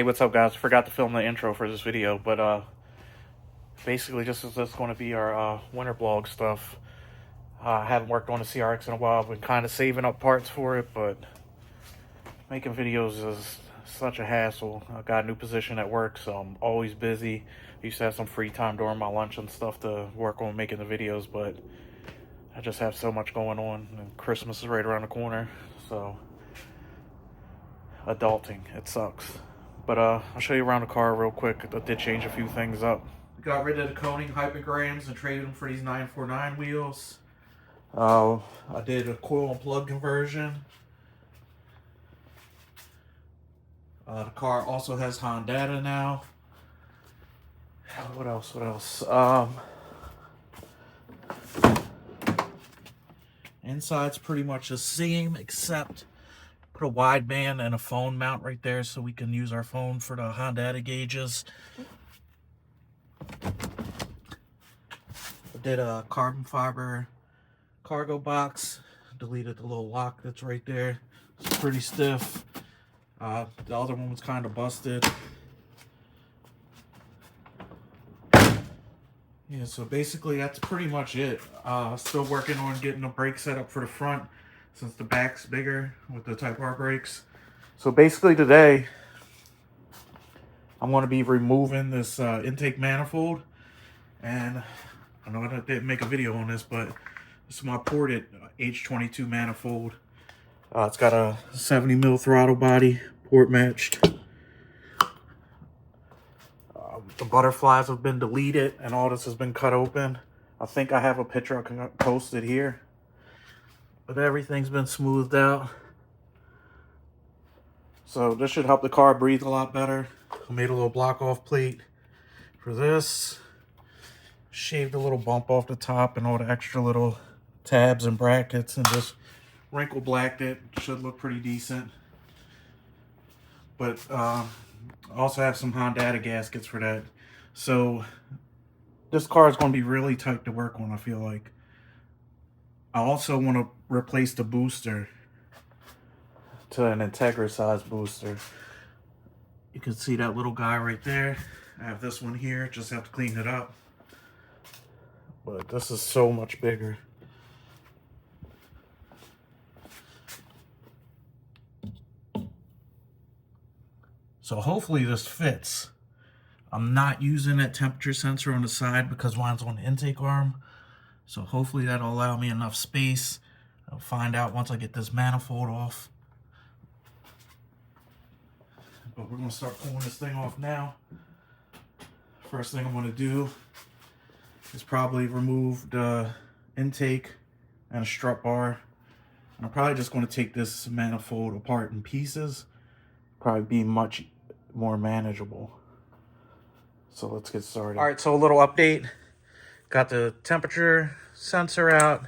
Hey, what's up, guys? Forgot to film the intro for this video, but basically this is just going to be our winter blog stuff. I haven't worked on the CRX in a while. I've been kind of saving up parts for it, but making videos is such a hassle. I got a new position at work, so I'm always busy. I used to have some free time during my lunch and stuff to work on making the videos, but I just have so much going on, and Christmas is right around the corner, so adulting, it sucks. But I'll show you around the car real quick. I did change a few things up. Got rid of the Koenig hypergrams and traded them for these 949 wheels. I did a coil and plug conversion. The car also has Honda now. What else? Inside's pretty much the same, except put a wideband and a phone mount right there so we can use our phone for the Honda gauges. I did a carbon fiber cargo box. Deleted the little lock that's right there. It's pretty stiff. The other one was kind of busted. Yeah, so basically that's pretty much it. Still working on getting the brake set up for the front since the back's bigger with the Type R brakes. So basically today, I'm going to be removing this intake manifold. And I know I didn't make a video on this, but this is my ported H22 manifold. It's got a 70 mil throttle body, port matched. The butterflies have been deleted and all this has been cut open. I think I have a picture I can post it here. But everything's been smoothed out. So this should help the car breathe a lot better. I made a little block off plate for this. Shaved a little bump off the top and all the extra little tabs and brackets and just wrinkle blacked it. Should look pretty decent. But I also have some Honda gaskets for that. So this car is going to be really tight to work on, I feel like. I also want to replace the booster to an Integra size booster. You can see that little guy right there. I have this one here, just have to clean it up. But this is so much bigger. So hopefully this fits. I'm not using that temperature sensor on the side because mine's on the intake arm. So hopefully that'll allow me enough space. I'll find out once I get this manifold off. But we're gonna start pulling this thing off now. First thing I'm gonna do is probably remove the intake and a strut bar. And I'm probably just gonna take this manifold apart in pieces. Probably be much more manageable. So let's get started. All right, so a little update. Got the temperature sensor out,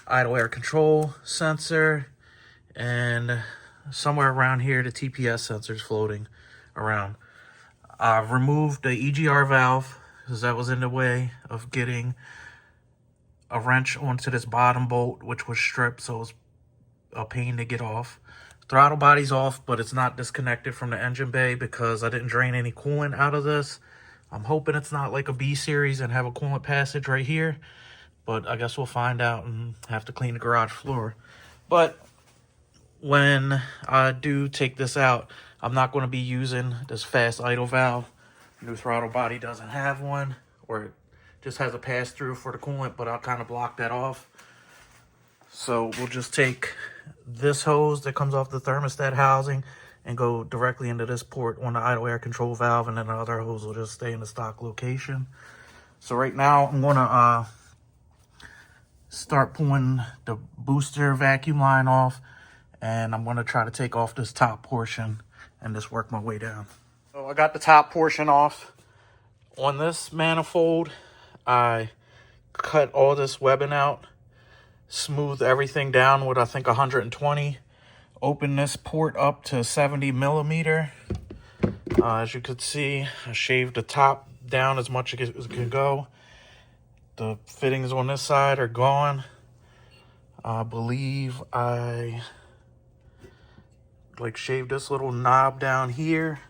idle air control sensor, and somewhere around here the TPS sensor's floating around. I've removed the EGR valve because that was in the way of getting a wrench onto this bottom bolt, which was stripped, so it was a pain to get off. Throttle body's off, but it's not disconnected from the engine bay because I didn't drain any coolant out of this. I'm hoping it's not like a B series and have a coolant passage right here, but I guess we'll find out and have to clean the garage floor. But when I do take this out, I'm not going to be using this fast idle valve. New throttle body doesn't have one, or it just has a pass through for the coolant, but I'll kind of block that off. So we'll just take this hose that comes off the thermostat housing and go directly into this port on the idle air control valve, and then the other hose will just stay in the stock location. So right now I'm gonna start pulling the booster vacuum line off, and I'm gonna try to take off this top portion and just work my way down. So I got the top portion off. On this manifold, I cut all this webbing out, smooth everything down with I think 120. Open this port up to 70 millimeter. As you could see, I shaved the top down as much as it can go. The fittings on this side are gone. I believe I shaved this little knob down here.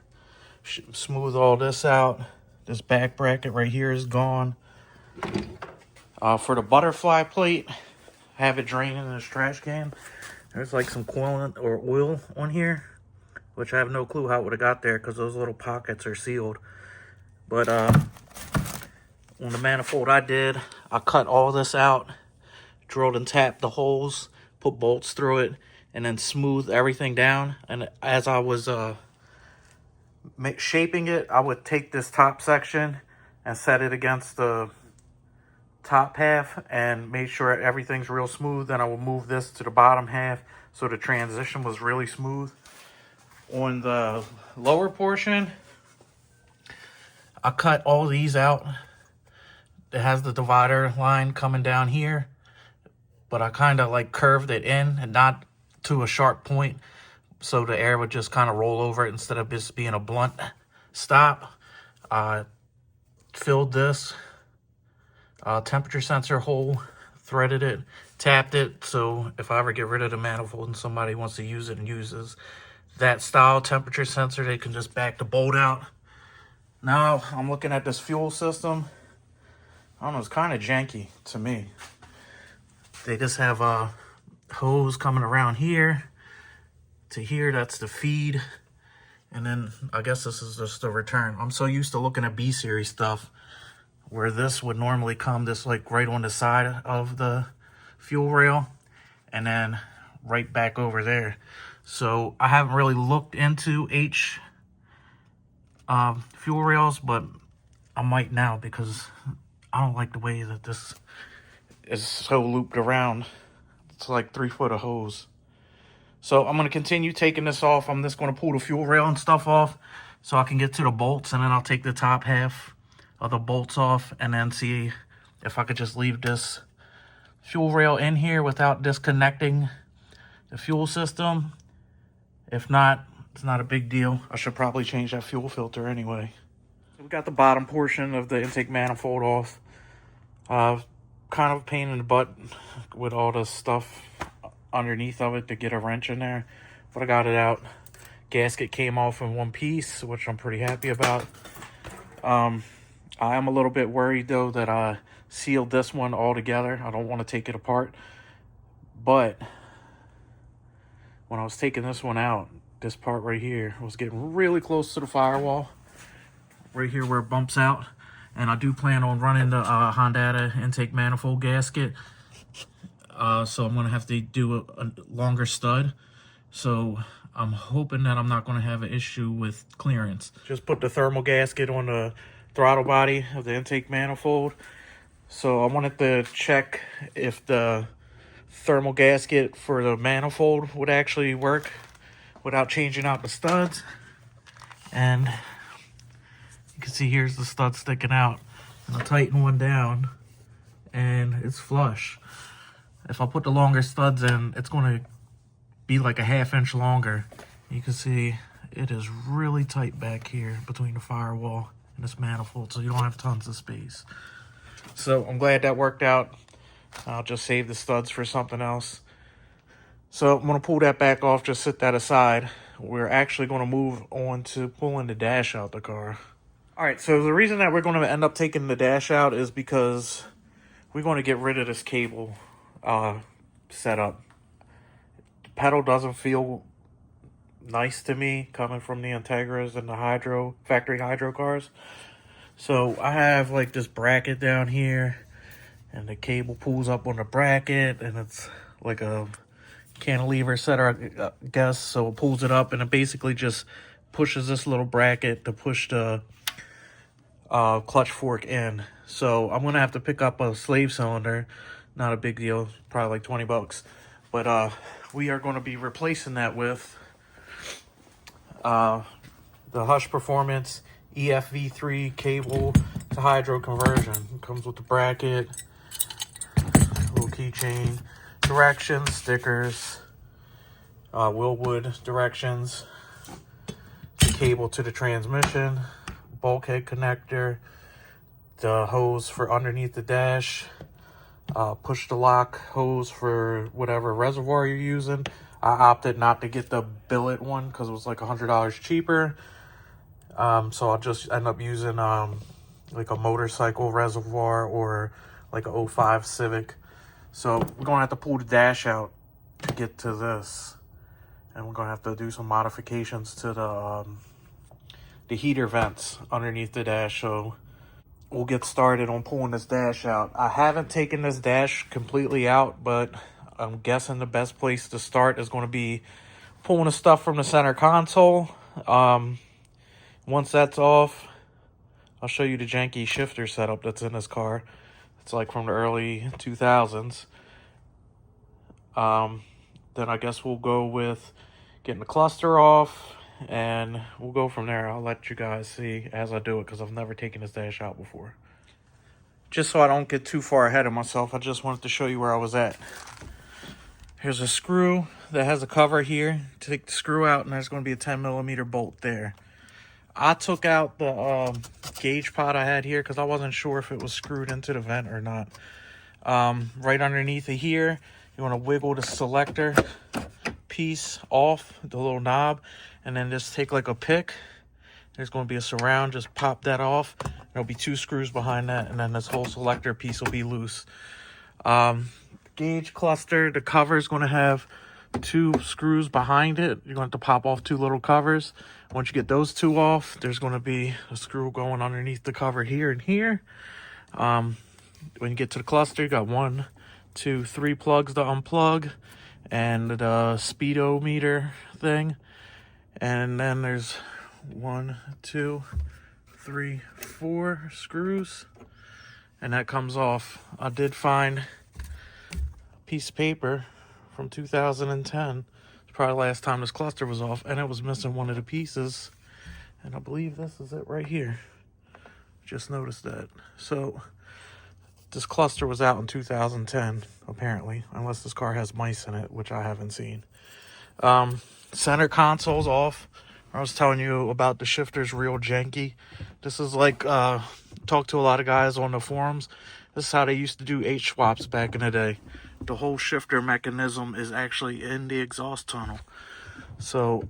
Smooth all this out. This back bracket right here is gone. For the butterfly plate, have it draining in this trash can. There's like some coolant or oil on here, which I have no clue how it would have got there because those little pockets are sealed. But on the manifold I did, I cut all this out, drilled and tapped the holes, put bolts through it, and then smoothed everything down. And as I was shaping it, I would take this top section and set it against the top half and make sure everything's real smooth. Then I will move this to the bottom half so the transition was really smooth. On the lower portion, I cut all these out. It has the divider line coming down here, but I kind of like curved it in and not to a sharp point, so the air would just kind of roll over it instead of just being a blunt stop. I filled this temperature sensor hole, threaded it, tapped it, so if I ever get rid of the manifold and somebody wants to use it and uses that style temperature sensor, they can just back the bolt out. Now I'm looking at this fuel system. I don't know, it's kind of janky to me. They just have a hose coming around here to here. That's the feed. And then I guess this is just the return. I'm so used to looking at B series stuff where this would normally come this like right on the side of the fuel rail and then right back over there. So I haven't really looked into H fuel rails, but I might now because I don't like the way that this is so looped around. It's like 3 foot of hose. So I'm going to continue taking this off. I'm just going to pull the fuel rail and stuff off so I can get to the bolts, and then I'll take the top half of the bolts off and then see if I could just leave this fuel rail in here without disconnecting the fuel system. If not, it's not a big deal. I should probably change that fuel filter anyway. So we got the bottom portion of the intake manifold off. Kind of a pain in the butt with all the stuff underneath of it to get a wrench in there, but I got it out. Gasket came off in one piece, which I'm pretty happy about. I am a little bit worried though that I sealed this one all together. I don't want to take it apart, but when I was taking this one out, this part right here was getting really close to the firewall, right here where it bumps out. And I do plan on running the Honda intake manifold gasket. So I'm going to have to do a longer stud. So I'm hoping that I'm not going to have an issue with clearance. Just put the thermal gasket on the throttle body of the intake manifold. So I wanted to check if the thermal gasket for the manifold would actually work without changing out the studs. And you can see here's the stud sticking out, and I tighten one down and it's flush. If I put the longer studs in, it's going to be like a 1/2 inch longer. You can see it is really tight back here between the firewall and this manifold, so you don't have tons of space. So I'm glad that worked out. I'll just save the studs for something else. So I'm going to pull that back off, just set that aside. We're actually going to move on to pulling the dash out the car. All right, so the reason that we're going to end up taking the dash out is because we're going to get rid of this cable setup. The pedal doesn't feel nice to me coming from the Integras and the factory hydro cars. So I have like this bracket down here, and the cable pulls up on the bracket, and it's like a cantilever setter, I guess. So it pulls it up, and it basically just pushes this little bracket to push the clutch fork in. So I'm gonna have to pick up a slave cylinder. Not a big deal, probably like 20 bucks. But we are going to be replacing that with the Hush Performance EFV3 cable to hydro conversion. It comes with the bracket, little keychain, directions, stickers, Willwood directions, the cable to the transmission, bulkhead connector, the hose for underneath the dash, push to lock hose for whatever reservoir you're using. I opted not to get the billet one because it was like $100 cheaper. So I'll just end up using like a motorcycle reservoir or like a '05 Civic. So we're going to have to pull the dash out to get to this. And we're going to have to do some modifications to the heater vents underneath the dash. So we'll get started on pulling this dash out. I haven't taken this dash completely out, but I'm guessing the best place to start is going to be pulling the stuff from the center console. Once that's off, I'll show you the janky shifter setup that's in this car. It's like from the early 2000s. Then I guess we'll go with getting the cluster off, and we'll go from there. I'll let you guys see as I do it, because I've never taken this dash out before. Just so I don't get too far ahead of myself, I just wanted to show you where I was at. Here's a screw that has a cover here. Take the screw out, and there's going to be a 10mm bolt there. I took out the gauge pot I had here because I wasn't sure if it was screwed into the vent or not. Right underneath it here, you want to wiggle the selector piece off, the little knob, and then just take like a pick. There's going to be a surround, just pop that off. There'll be 2 screws behind that, and then this whole selector piece will be loose. Gauge cluster, the cover is going to have 2 screws behind it. You're going to have to pop off 2 little covers. Once you get those 2 off, there's going to be a screw going underneath the cover here and here. When you get to the cluster, you got 1, 2, 3 plugs to unplug, and the speedometer thing. And then there's 1, 2, 3, 4 screws, and that comes off. I did find a piece of paper from 2010. It's probably the last time this cluster was off, and it was missing one of the pieces, and I believe this is it right here. Just noticed that. So this cluster was out in 2010 apparently, unless this car has mice in it, which I haven't seen. Center console's off. I was telling you about the shifter's real janky. This is like, talk to a lot of guys on the forums. This is how they used to do H-swaps back in the day. The whole shifter mechanism is actually in the exhaust tunnel. So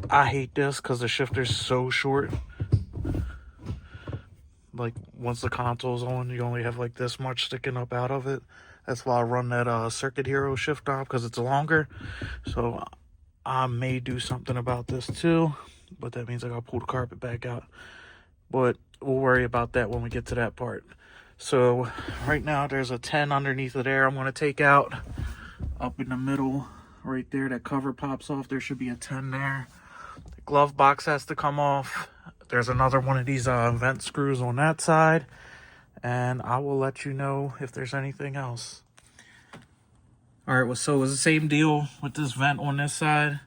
I hate this because the shifter's so short. Like once the console's on, you only have like this much sticking up out of it. That's why I run that Circuit Hero shift knob, because it's longer. So I may do something about this too, but that means I gotta pull the carpet back out. But we'll worry about that when we get to that part. So right now there's a 10 underneath of there I'm gonna take out. Up in the middle right there, that cover pops off. There should be a 10 there. The glove box has to come off. There's another one of these vent screws on that side, and I will let you know if there's anything else. All right, well, so it was the same deal with this vent on this side.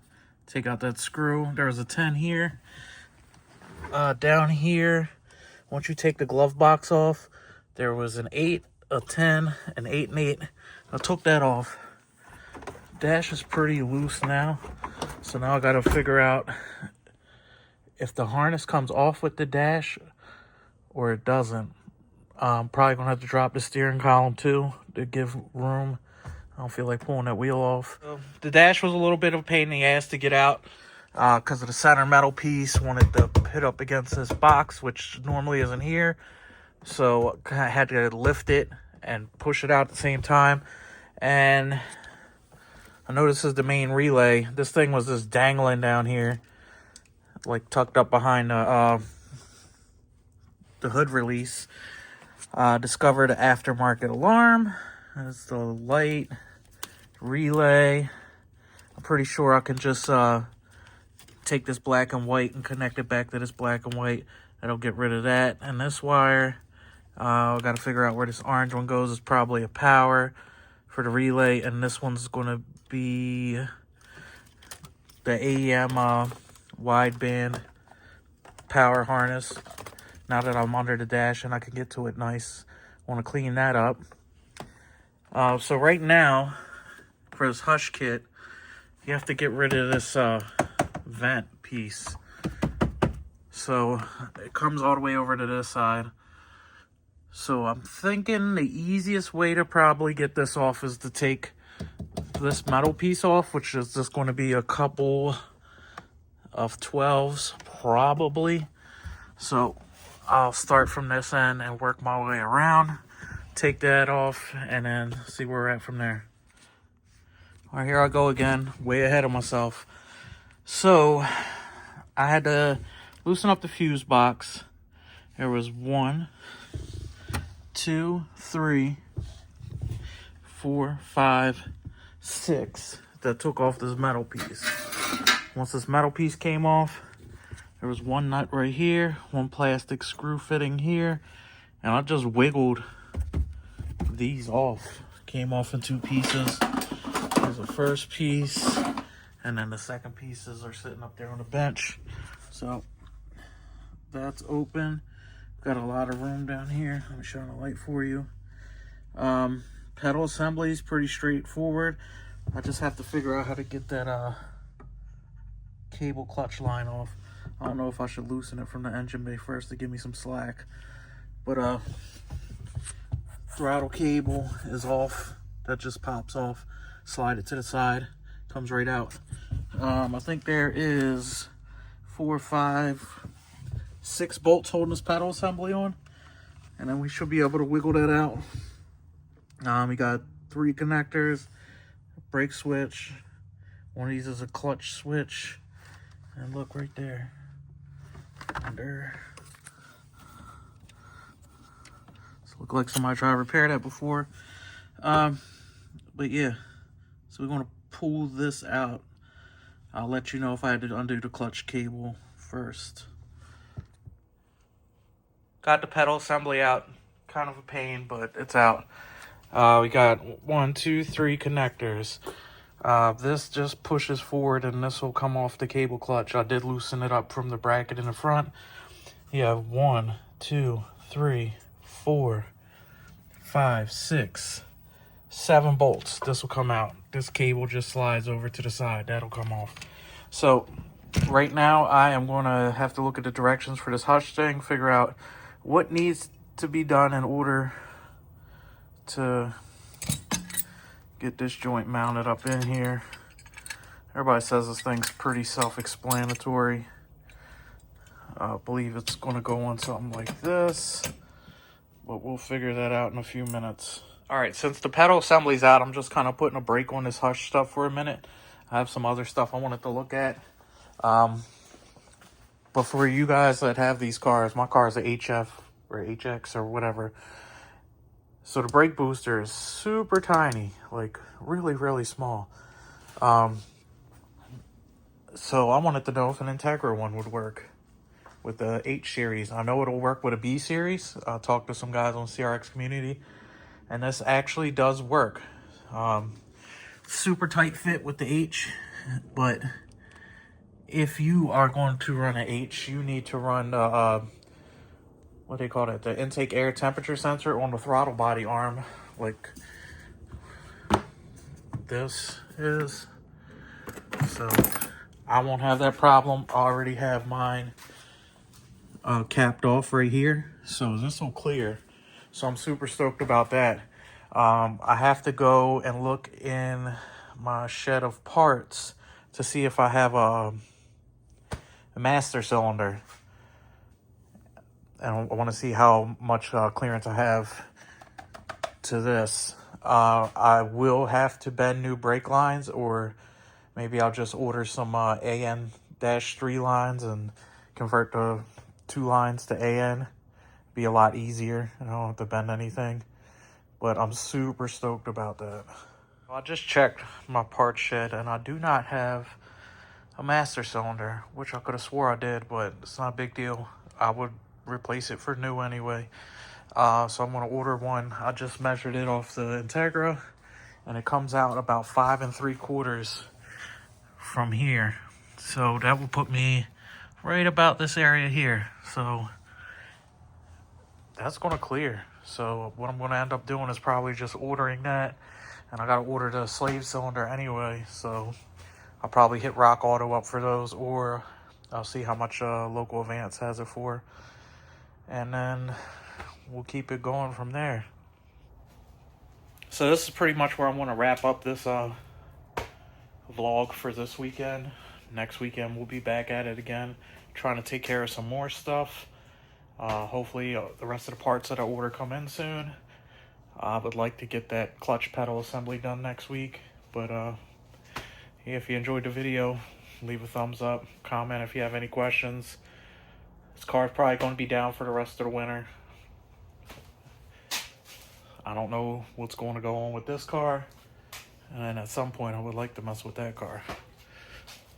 Take out that screw. There's a 10 here. Down here, once you take the glove box off, there was an 8, a 10, an 8 and 8. I took that off. Dash is pretty loose now, so now I got to figure out if the harness comes off with the dash or it doesn't. I'm probably going to have to drop the steering column too to give room. I don't feel like pulling that wheel off. The dash was a little bit of a pain in the ass to get out because of the center metal piece. Wanted to hit up against this box, which normally isn't here. So I had to lift it and push it out at the same time. And I know this is the main relay. This thing was just dangling down here, like tucked up behind the hood release. Discovered an aftermarket alarm. That's the light relay. I'm pretty sure I can just take this black and white and connect it back to this black and white. That'll get rid of that. And this wire, I got to figure out where this orange one goes. Is probably a power for the relay, and this one's going to be the AEM wideband power harness. Now that I'm under the dash and I can get to it nice, I want to clean that up. So right now, for this hush kit, you have to get rid of this vent piece. So it comes all the way over to this side. So I'm thinking the easiest way to probably get this off is to take this metal piece off, which is just going to be a couple of 12s, probably. So I'll start from this end and work my way around, take that off, and then see where we're at from there. All right, here I go again, way ahead of myself. So I had to loosen up the fuse box. There was 1, 2, 3, 4, 5, 6 that took off this metal piece. Once this metal piece came off, there was 1 nut right here, 1 plastic screw fitting here, and I just wiggled these off. Came off in 2 pieces. Here's the first piece, and then the second pieces are sitting up there on the bench. So that's open. Got a lot of room down here. Let me shine a light for you. Pedal assembly is pretty straightforward. I just have to figure out how to get that cable clutch line off. I don't know if I should loosen it from the engine bay first to give me some slack. But throttle cable is off. That just pops off. Slide it to the side. Comes right out. I think there is 4, 5, 6 bolts holding this pedal assembly on. And then we should be able to wiggle that out. We got 3 connectors, a brake switch. One of these is a clutch switch. And look right there. Under. This looked like somebody tried to repair that before. But yeah, so we're going to pull this out. I'll let you know if I had to undo the clutch cable first. Got the pedal assembly out. Kind of a pain, but it's out. We got 1, 2, 3 connectors. This just pushes forward and this will come off the cable clutch. I did loosen it up from the bracket in the front. You have 1, 2, 3, 4, 5, 6, 7 bolts. This will come out. This cable just slides over to the side. That'll come off. So right now I am going to have to look at the directions for this hutch thing, figure out what needs to be done in order to get this joint mounted up in here. Everybody says this thing's pretty self-explanatory. I believe it's going to go on something like this, but we'll figure that out in a few minutes. All right, since the pedal assembly's out, I'm just kind of putting a brake on this hutch stuff for a minute. I have some other stuff I wanted to look at. But for you guys that have these cars, my car is a HF or HX or whatever. So the brake booster is super tiny, like really, really small. So I wanted to know if an Integra one would work with the H series. I know it'll work with a B series. I talked to some guys on CRX community, and this actually does work. Super tight fit with the H, but if you are going to run an H, you need to run what do they call it? The intake air temperature sensor on the throttle body arm, like this is. So I won't have that problem. I already have mine capped off right here, so this will clear. So I'm super stoked about that. I have to go and look in my shed of parts to see if I have a master cylinder, and I want to see how much clearance I have to this. I will have to bend new brake lines, or maybe I'll just order some AN-3 lines and convert the 2 lines to AN. Be a lot easier, and I don't have to bend anything. But I'm super stoked about that. I just checked my parts shed, and I do not have a master cylinder, which I could have swore I did, but it's not a big deal. I would replace it for new anyway. So I'm going to order one. I just measured it off the Integra, and it comes out about 5 3/4 from here. So that will put me right about this area here. So that's going to clear. So what I'm going to end up doing is probably just ordering that, and I got to order the slave cylinder anyway. So I'll probably hit Rock Auto up for those, or I'll see how much Local Advance has it for, and then we'll keep it going from there. So this is pretty much where I want to wrap up this vlog for this weekend. next weekend we'll be back at it again, trying to take care of some more stuff. Hopefully the rest of the parts that I order come in soon. I would like to get that clutch pedal assembly done next week. But yeah, if you enjoyed the video, leave a thumbs up, comment if you have any questions. This car's probably going to be down for the rest of the winter. I don't know what's going to go on with this car, and at some point I would like to mess with that car.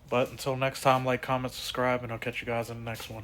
But until next time, like, comment, subscribe, and I'll catch you guys in the next one.